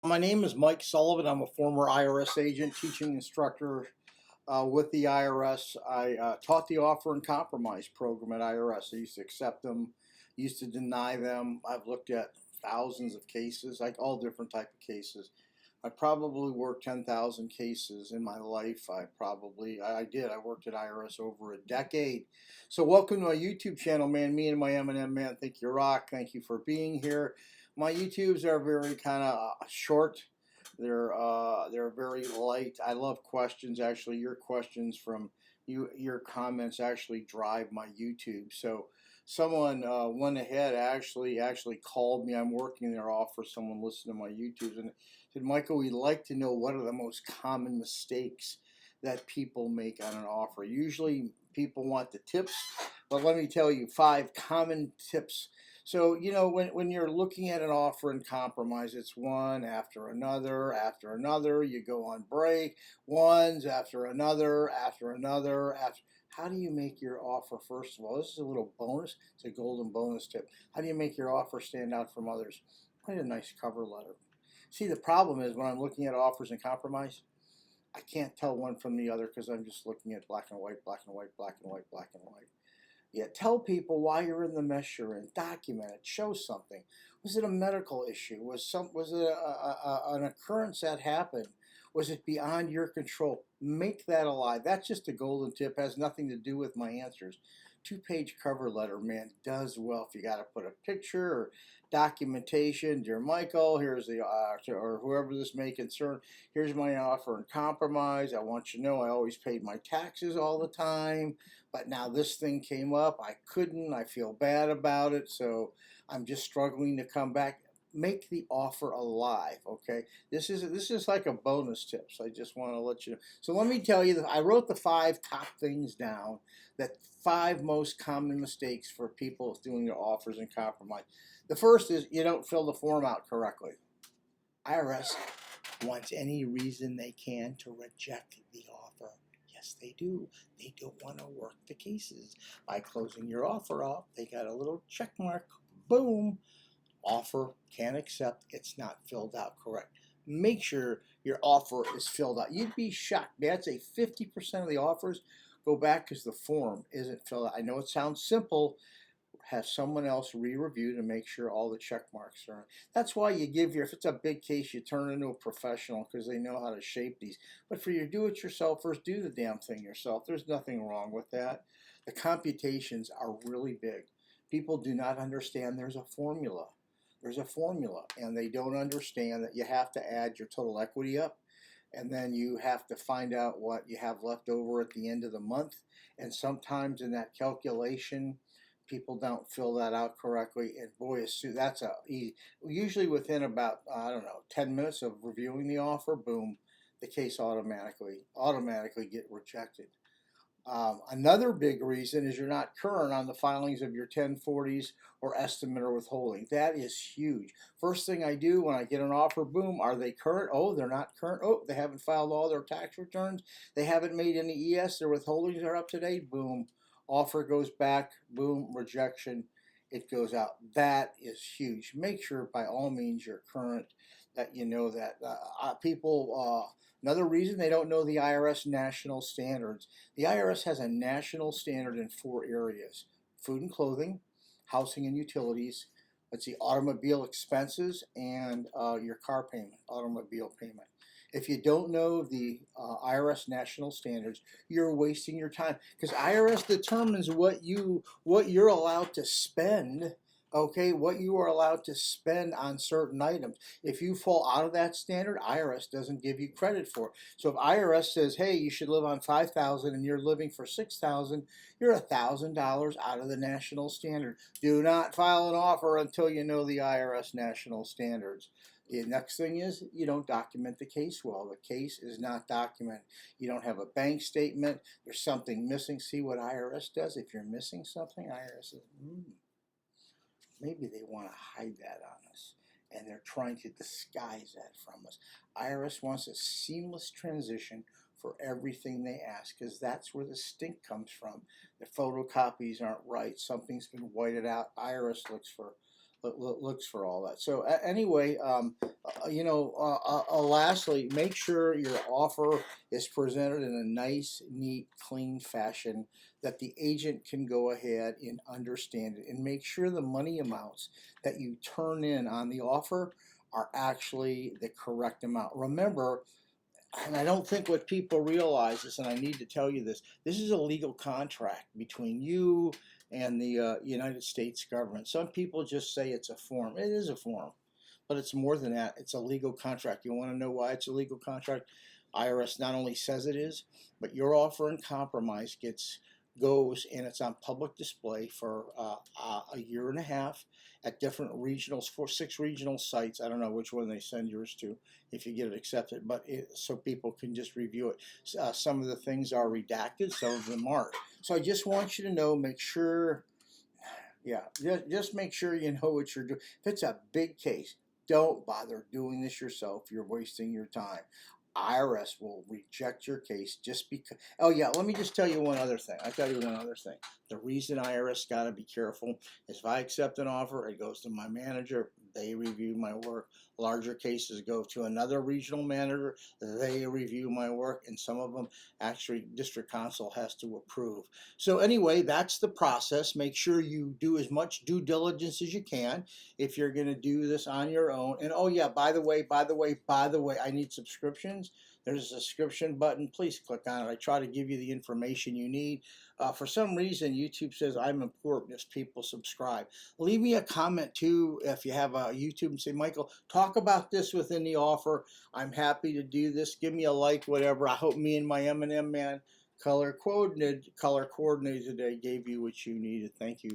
My name is Mike Sullivan. I'm a former IRS agent, teaching instructor with the IRS. I taught the offer and compromise program at IRS. I used to accept them, used to deny them. I've looked at thousands of cases, like all different type of cases. I probably worked 10,000 cases in my life. I did. I worked at IRS over a decade. So welcome to my YouTube channel, man. Me and my M&M man think you rock. Thank you for being here. My YouTubes are very kind of short. They're very light. I love questions. Actually, your questions from your comments actually drive my YouTube. So someone went ahead actually called me. I'm working their offer. Someone listened to my YouTubes and said, Michael, we'd like to know what are the most common mistakes that people make on an offer. Usually people want the tips, but let me tell you 5 common tips. So, when you're looking at an offer and compromise, it's one after another, after another. You go on break, ones after another, after another, after. How do you make your offer, first of all? This is a little bonus. It's a golden bonus tip. How do you make your offer stand out from others? Write a nice cover letter. See, the problem is when I'm looking at offers and compromise, I can't tell one from the other because I'm just looking at black and white, black and white, black and white, black and white. Yeah, tell people why you're in the mess you're in. Document it. Show something. Was it a medical issue? Was it an occurrence that happened? Was it beyond your control? Make that alive. That's just a golden tip. Has nothing to do with my answers. 2-page cover letter, man, does well. If you got to put a picture or documentation, dear Michael, here's the or whoever this may concern. Here's my offer and compromise. I want you to know I always paid my taxes all the time, but now this thing came up. I couldn't. I feel bad about it, so I'm just struggling to come back. Make the offer alive, okay? This is like a bonus tip, so I just want to let you know. So let me tell you that I wrote the 5 top things down, that 5 most common mistakes for people doing their offers and compromise. The first is you don't fill the form out correctly. IRS wants any reason they can to reject the offer. Yes, they do. They don't want to work the cases. By closing your offer off, they got a little check mark. Boom. Offer can't accept. It's not filled out correct. Make sure your offer is filled out. You'd be shocked. I'd say 50% of the offers go back because the form isn't filled out. I know it sounds simple. Have someone else re-review to make sure all the check marks are on. That's why you give if it's a big case, you turn into a professional because they know how to shape these. But for your do-it-yourselfers, do the damn thing yourself. There's nothing wrong with that. The computations are really big. People do not understand there's a formula. There's a formula, and they don't understand that you have to add your total equity up, and then you have to find out what you have left over at the end of the month. And sometimes in that calculation, people don't fill that out correctly, and boy, that's usually within about I don't know 10 minutes of reviewing the offer, boom, the case automatically get rejected. Another big reason is you're not current on the filings of your 1040s or estimate or withholding. That is huge. First thing I do when I get an offer, boom, are they current? Oh, they're not current. Oh, they haven't filed all their tax returns. They haven't made any ES. Their withholdings are up to date. Boom, offer goes back. Boom, rejection. It goes out. That is huge. Make sure by all means you're current, that you know that people. Another reason they don't know the IRS national standards. The IRS has a national standard in 4 areas: food and clothing, housing and utilities, let's see, automobile expenses, and your car payment, automobile payment. If you don't know the IRS national standards, you're wasting your time because IRS determines what you're allowed to spend. Okay, what you are allowed to spend on certain items. If you fall out of that standard, IRS doesn't give you credit for it. So if IRS says, "Hey, you should live on 5,000 and you're living for 6,000, you're $1,000 out of the national standard." Do not file an offer until you know the IRS national standards. The next thing is you don't document the case well. The case is not documented. You don't have a bank statement. There's something missing. See what IRS does? If you're missing something, IRS says, maybe they want to hide that on us, and they're trying to disguise that from us. IRS wants a seamless transition for everything they ask, because that's where the stink comes from. The photocopies aren't right. Something's been whited out. IRS looks for looks for all that. So anyway, lastly, make sure your offer is presented in a nice, neat, clean fashion that the agent can go ahead and understand it, and make sure the money amounts that you turn in on the offer are actually the correct amount. Remember, and I don't think what people realize is, and I need to tell you this, this is a legal contract between you and the United States government. Some people just say it's a form. It is a form, but it's more than that. It's a legal contract. You want to know why it's a legal contract? IRS not only says it is, but your offer in compromise goes and it's on public display for a year and a half at different regionals, 6 regional sites. I don't know which one they send yours to if you get it accepted, but so people can just review it. Some of the things are redacted, some of them aren't. So I just want you to know, make sure, yeah, just make sure you know what you're doing. If it's a big case, don't bother doing this yourself. You're wasting your time. IRS will reject your case just because. Oh yeah, let me just tell you one other thing. I'll tell you one other thing. The reason IRS got to be careful is if I accept an offer, it goes to my manager. They review my work. Larger cases go to another regional manager. They review my work, and some of them actually district council has to approve. So anyway, that's the process. Make sure you do as much due diligence as you can if you're going to do this on your own. And oh yeah, by the way, I need subscriptions. There's a subscription button. Please click on it. I try to give you the information you need. For some reason, YouTube says I'm important if people subscribe. Leave me a comment too if you have a YouTube and say, Michael, talk about this within the offer. I'm happy to do this. Give me a like, whatever. I hope me and my M&M man color coordinated today gave you what you needed. Thank you.